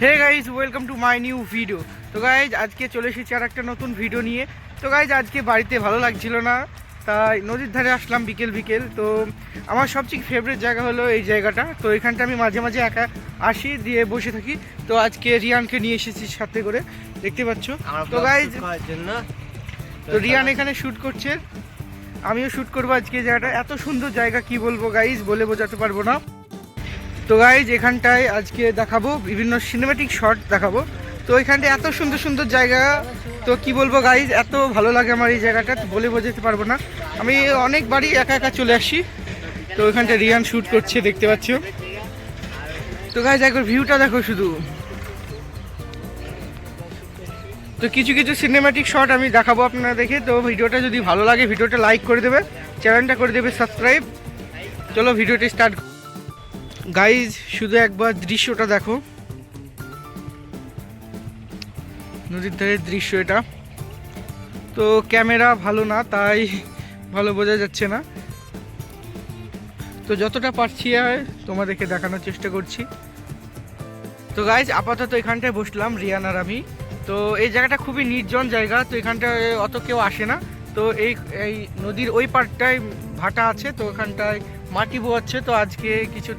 Hey guys welcome to my new video. তো guys আজকে চলে এসেছি আর একটা নতুন ভিডিও নিয়ে। তো গাইজ আজকে বাড়িতে ভালো লাগছিল না, তাই নদীর ধারে আসলাম বিকেল বিকেল। তো আমার সবচেয়ে ফেভারিট জায়গা হলো এই জায়গাটা। তো এখানটা আমি মাঝে মাঝে একা আসি, দিয়ে বসে থাকি। তো আজকে রিয়ানকে নিয়ে এসেছি সাথে করে, দেখতে পাচ্ছ। তো গাইজ তো রিয়ান এখানে শ্যুট করছে, আমিও শ্যুট করবো আজকে। জায়গাটা এত সুন্দর জায়গা, কি বলবো গাইজ, বলে বোঝাতে পারবো না। তো গাইজ এখানটায় আজকে দেখাবো বিভিন্ন সিনেমেটিক শট দেখাবো। তো এখানটা এত সুন্দর সুন্দর জায়গা, তো কি বলবো গাইজ, এত ভালো লাগে আমার এই জায়গাটা, বলে বোঝাতে পারবো না। আমি অনেকবারই একা একা চলে আসি। তো এখানটা রিয়ান শ্যুট করছে, দেখতে পাচ্ছ। তো গাইজ একবার ভিউটা দেখো শুধু। তো কিছু কিছু সিনেমেটিক শট আমি দেখাবো আপনারা দেখে। তো ভিডিওটা যদি ভালো লাগে ভিডিওটা লাইক করে দেবে, চ্যানেলটা করে দেবে সাবস্ক্রাইব। চলো ভিডিওটি স্টার্ট। গাইজ শুধু একবার দৃশ্যটা দেখো, নদীর ধারের দৃশ্য এটা। তো ক্যামেরা ভালো না, তাই ভালো বোঝা যাচ্ছে না। তো যতটা পারছি তোমাদেরকে দেখানোর চেষ্টা করছি। তো গাইজ আপাতত এখানটায় বসলাম রিয়ান আর আমি। তো এই জায়গাটা খুবই নির্জন জায়গা, তো এখানটায় অত কেউ আসে না। তো এই নদীর ওই পাড়টায় ভাটা আছে, তো ওখানটায় মাটি বোয়াচ্ছে। তো আজকে কিছু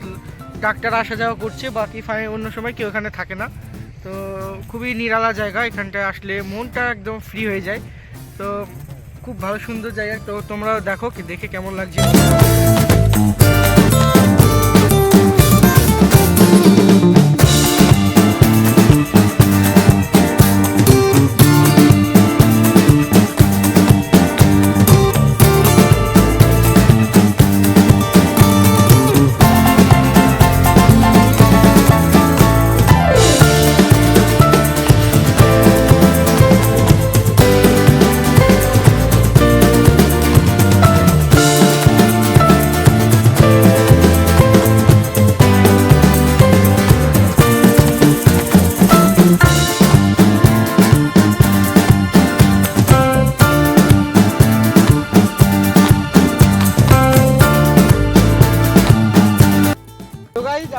ডাক্তার আসা যাওয়া করছে, বাকি অন্য সময় কেউ এখানে থাকে না। তো খুবই নিরালা জায়গা, এখানটায় আসলে মনটা একদম ফ্রি হয়ে যায়। তো খুব ভালো সুন্দর জায়গা। তো তোমরাও দেখো, দেখে কেমন লাগছে।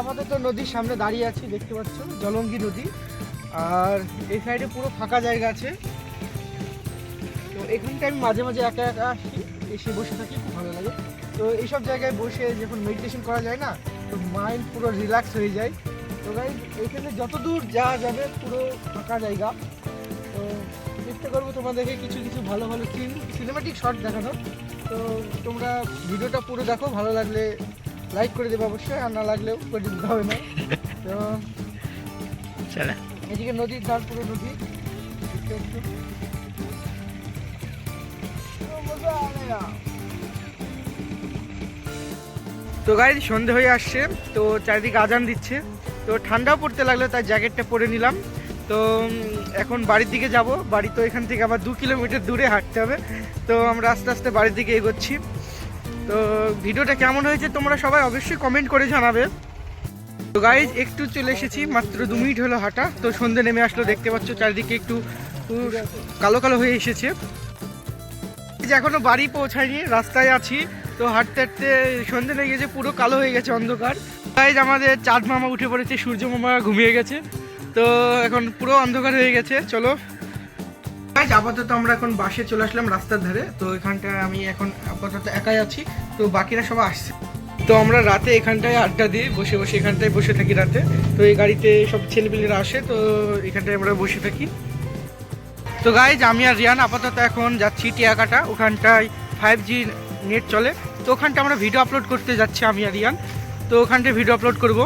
আমাদের তো নদীর সামনে দাঁড়িয়ে আছি, দেখতে পাচ্ছ জলঙ্গি নদী। আর এই সাইডে পুরো ফাঁকা জায়গা আছে। তো এখানটা আমি মাঝে মাঝে একা একা আসি, এসে বসে থাকি, খুব ভালো লাগে। তো এইসব জায়গায় বসে যখন মেডিটেশন করা যায় না, তো মাইন্ড পুরো রিল্যাক্স হয়ে যায়। তো গাইজ এইখানে যত দূর যাওয়া যাবে পুরো ফাঁকা জায়গা। তো চেষ্টা করবো তোমাদেরকে কিছু কিছু ভালো ভালো সিনেমেটিক শট দেখানোর। তো তোমরা ভিডিওটা পুরো দেখো, ভালো লাগলে লাইক করে দেবে অবশ্যই, আর না লাগলেও করে দিতে হবে না। তো এদিকে নদীর ধার, পুরো নদী। তো গাইজ সন্ধে হয়ে আসছে, তো চারিদিকে আজান দিচ্ছে। তো ঠান্ডাও পড়তে লাগলো, তাই জ্যাকেটটা পরে নিলাম। তো এখন বাড়ির দিকে যাব। বাড়ি তো এখান থেকে আবার 2 কিলোমিটার দূরে হাঁটতে হবে। তো আমরা আস্তে আস্তে বাড়ির দিকে এগোচ্ছি। তো ভিডিওটা কেমন হয়েছে তোমরা সবাই অবশ্যই কমেন্ট করে জানাবে। তো গাইজ একটু চলে এসেছি, মাত্র 2 মিনিট হলো হাঁটা। তো সন্ধে নেমে আসলো, দেখতে পাচ্ছ চারিদিকে একটু কালো কালো হয়ে এসেছে। এখনো বাড়ি পৌঁছায়নি, রাস্তায় আছি। তো হাঁটতে হাঁটতে সন্ধে লেগে গেছে, পুরো কালো হয়ে গেছে, অন্ধকার। গাইজ আমাদের চাঁদ মামা উঠে পড়েছে, সূর্য মামা ঘুমিয়ে গেছে। তো এখন পুরো অন্ধকার হয়ে গেছে। চলো আপাতত আমরা এখন বাসে চলে আসলাম রাস্তার ধারে। তো এখানটায় আমি এখন আপাতত একাই আছি, তো বাকিরা সবাই আসছে। তো আমরা রাতে এখানটায় আড্ডা দিই, বসে বসে এখানটায় বসে থাকি রাতে। তো এই গাড়িতে সব ছেলেপিলেরা আসে, তো এখানটায় আমরা বসে থাকি। তো গাইজ আমি আর রিয়ান আপাতত এখন যাচ্ছি টিয়াকাটা, ওখানটায় 5G নেট চলে। তো ওখানটা আমরা ভিডিও আপলোড করতে যাচ্ছি আমি আর রিয়ান। তো ওখানটায় ভিডিও আপলোড করব।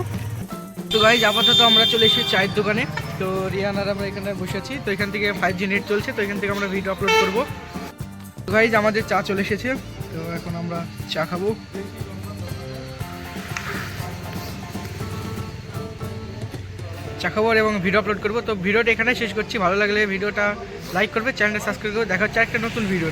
তো গাইজ আপাতত আমরা চলে এসেছি চায়ের দোকানে। তো রিয়ান আর আমরা এখানে বসে আছি। তো এখান থেকে 5G নেট চলছে, তো এখান থেকে আমরা ভিডিও আপলোড করব। তো গাইজ আমাদের চা চলে এসেছে, তো এখন আমরা চা খাবো। চা খাবার এবং ভিডিও আপলোড করবো। তো ভিডিওটা এখানে শেষ করছি। ভালো লাগলে ভিডিওটা লাইক করবে, চ্যানেলটা সাবস্ক্রাইব করবে। দেখা হচ্ছে একটা নতুন ভিডিওতে।